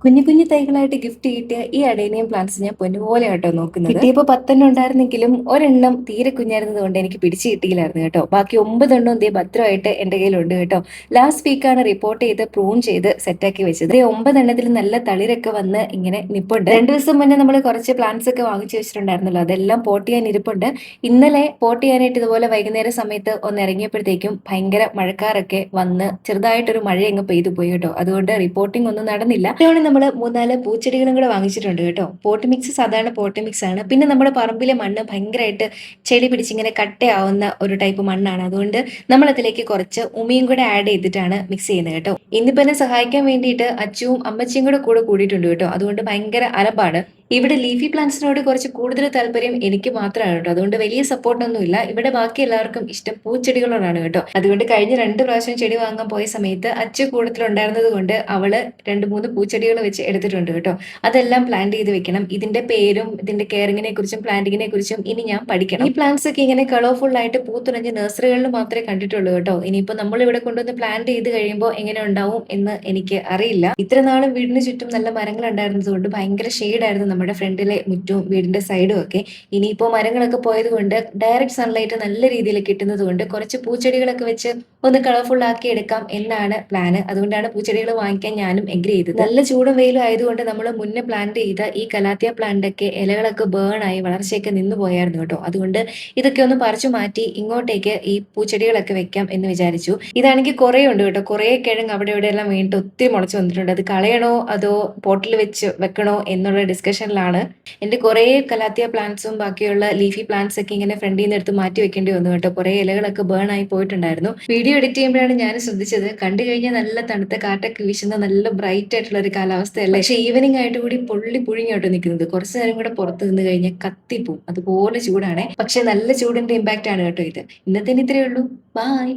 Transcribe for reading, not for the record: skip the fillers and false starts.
കുഞ്ഞു കുഞ്ഞു തൈകളായിട്ട് ഗിഫ്റ്റ് കിട്ടിയ ഈ അഡേനിയം പ്ലാന്റ്സ് ഞാൻ പൊന്നുപോലെ കേട്ടോ നോക്കുന്നത്. കിട്ടിയപ്പോൾ 10 ഉണ്ടായിരുന്നെങ്കിലും ഒരെണ്ണം തീരെ കുഞ്ഞായിരുന്നത് കൊണ്ട് എനിക്ക് പിടിച്ചു കിട്ടിയില്ലായിരുന്നു കേട്ടോ. ബാക്കി 9 ദേ ഭദ്രമായിട്ട് എന്റെ കയ്യിലുണ്ട് കേട്ടോ. ലാസ്റ്റ് വീക്കാണ് റിപ്പോർട്ട് ചെയ്ത് പ്രൂൺ ചെയ്ത് സെറ്റാക്കി വെച്ചത്. 9 നല്ല തളിരൊക്കെ വന്ന് ഇങ്ങനെ നിപ്പുണ്ട്. 2 ദിവസം മുന്നേ നമ്മൾ കുറച്ച് പ്ലാന്റ്സ് ഒക്കെ വാങ്ങിച്ചു വെച്ചിട്ടുണ്ടായിരുന്നല്ലോ, അതെല്ലാം പോട്ട് ചെയ്യാൻ ഇരിപ്പുണ്ട്. ഇന്നലെ പോട്ട് ചെയ്യാനായിട്ട് ഇതുപോലെ വൈകുന്നേര സമയത്ത് ഒന്ന് ഇറങ്ങിയപ്പോഴത്തേക്കും ഭയങ്കര മഴക്കാരൊക്കെ വന്ന് ചെറുതായിട്ടൊരു മഴ അങ്ങ് പെയ്തു പോയി കേട്ടോ. അതുകൊണ്ട് റിപ്പോർട്ടിംഗ് ഒന്നും നടന്നില്ല. ഇത്തവണ നമ്മൾ 3-4 പൂച്ചെടികളും കൂടെ വാങ്ങിച്ചിട്ടുണ്ട് കേട്ടോ. പോട്ട് മിക്സ് സാധാരണ പോട്ട് മിക്സ് ആണ്. പിന്നെ നമ്മുടെ പറമ്പിലെ മണ്ണ് ഭയങ്കരമായിട്ട് ചെടി പിടിച്ചിങ്ങനെ കട്ടയാവുന്ന ഒരു ടൈപ്പ് മണ്ണാണ്. അതുകൊണ്ട് നമ്മൾ അതിലേക്ക് കുറച്ച് ഉമിയും കൂടെ ആഡ് ചെയ്തിട്ടാണ് മിക്സ് ചെയ്യുന്നത് കേട്ടോ. ഇന്നിപ്പോ എന്നെ സഹായിക്കാൻ വേണ്ടിയിട്ട് അച്ചുവും അമ്മച്ചിയും കൂടെ കൂടിയിട്ടുണ്ട് കേട്ടോ. അതുകൊണ്ട് ഭയങ്കര അലമ്പാണ്. ഇവിടെ ലീഫി പ്ലാന്റ്സിനോട് കുറച്ച് കൂടുതൽ താല്പര്യം എനിക്ക് മാത്രമാണ് കേട്ടോ. അതുകൊണ്ട് വലിയ സപ്പോർട്ടൊന്നും ഇല്ല. ഇവിടെ ബാക്കി എല്ലാവർക്കും ഇഷ്ടം പൂച്ചെടികളോടാണ് കേട്ടോ. അതുകൊണ്ട് കഴിഞ്ഞ 2 പ്രാവശ്യം ചെടി വാങ്ങാൻ പോയ സമയത്ത് അച്ചു കൂട്ടത്തിലുണ്ടായിരുന്നത് കൊണ്ട് അവള് 2-3 പൂച്ചെടികൾ വെച്ച് എടുത്തിട്ടുണ്ട് കേട്ടോ. അതെല്ലാം പ്ലാന്റ് ചെയ്ത് വെക്കണം. ഇതിന്റെ പേരും ഇതിന്റെ കെയറിങ്ങിനെ കുറിച്ചും പ്ലാന്റിങ്ങിനെ കുറിച്ചും ഇനി ഞാൻ പഠിക്കണം. ഈ പ്ലാന്റ്സ് ഒക്കെ ഇങ്ങനെ കളർഫുൾ ആയിട്ട് പൂത്തുലഞ്ഞ് നഴ്സറികളിൽ മാത്രമേ കണ്ടിട്ടുള്ളൂ കേട്ടോ. ഇനിയിപ്പോ നമ്മൾ ഇവിടെ കൊണ്ടുവന്ന് പ്ലാന്റ് ചെയ്ത് കഴിയുമ്പോൾ എങ്ങനെ ഉണ്ടാവും എന്ന് എനിക്ക് അറിയില്ല. ഇത്ര നാളും വീടിന് ചുറ്റും നല്ല മരങ്ങൾ ഉണ്ടായിരുന്നത് കൊണ്ട് ഭയങ്കര ഷെയ്ഡായിരുന്നു നമ്മുടെ ഫ്രണ്ടിലെ മുറ്റവും വീടിന്റെ സൈഡും ഒക്കെ. ഇനിയിപ്പോ മരങ്ങളൊക്കെ പോയത് കൊണ്ട് ഡയറക്റ്റ് സൺലൈറ്റ് നല്ല രീതിയിൽ കിട്ടുന്നത് കൊണ്ട് കുറച്ച് പൂച്ചെടികളൊക്കെ വെച്ച് ഒന്ന് കളർഫുൾ ആക്കി എടുക്കാം എന്നാണ് പ്ലാന്. അതുകൊണ്ടാണ് പൂച്ചെടികൾ വാങ്ങിക്കാൻ ഞാനും എഗ്രി ചെയ്തത്. നല്ല ചൂടും വെയിലും ആയതുകൊണ്ട് നമ്മൾ മുന്നേ പ്ലാന്റ് ചെയ്ത ഈ കലാത്തിയ പ്ലാന്റ് ഒക്കെ ഇലകളൊക്കെ ബേൺ ആയി വളർച്ചയൊക്കെ നിന്ന് പോയായിരുന്നു കേട്ടോ. അതുകൊണ്ട് ഇതൊക്കെ ഒന്ന് പറിച്ചു മാറ്റി ഇങ്ങോട്ടേക്ക് ഈ പൂച്ചെടികളൊക്കെ വെക്കാം എന്ന് വിചാരിച്ചു. ഇതാണെങ്കിൽ കുറേ ഉണ്ട് കേട്ടോ. കുറേ കിഴങ്ങ് അവിടെ ഇവിടെ എല്ലാം വീണിട്ട് ഒത്തിരി മുളച്ചു വന്നിട്ടുണ്ട്. അത് കളയണോ അതോ പോട്ടിൽ വെച്ച് വെക്കണോ എന്നുള്ള ഡിസ്കഷനിലാണ്. എന്റെ കുറേ കലാത്തിയ പ്ലാന്റ്സും ബാക്കിയുള്ള ലീഫി പ്ലാന്റ്സ് ഒക്കെ ഇങ്ങനെ ഫ്രണ്ടിൽ നിന്ന് എടുത്ത് മാറ്റി വെക്കേണ്ടി വന്നു കേട്ടോ. കുറേ ഇലകളൊക്കെ ബേൺ ആയി പോയിട്ടുണ്ടായിരുന്നു. വീഡിയോ എഡിറ്റ് ചെയ്യുമ്പോഴാണ് ഞാൻ ശ്രദ്ധിച്ചത്, കണ്ടു കഴിഞ്ഞാൽ നല്ല തണുത്ത കാറ്റൊക്കെ വീശുന്ന നല്ല ബ്രൈറ്റ് ആയിട്ടുള്ള ഒരു കാലാവസ്ഥയല്ല. പക്ഷെ ഈവനിങ് ആയിട്ട് കൂടി പൊള്ളി പുഴുങ്ങിയോട്ടോ നിൽക്കുന്നത്. കുറച്ചു നേരം കൂടെ പുറത്ത് നിന്ന് കഴിഞ്ഞാൽ കത്തിപ്പോവും, അതുപോലെ ചൂടാണ്. പക്ഷെ നല്ല ചൂടിന്റെ ഇമ്പാക്റ്റ് ആണ് കേട്ടോ ഇത്. ഇന്നത്തെ ഇത്രയേ ഉള്ളൂ. ബായ്.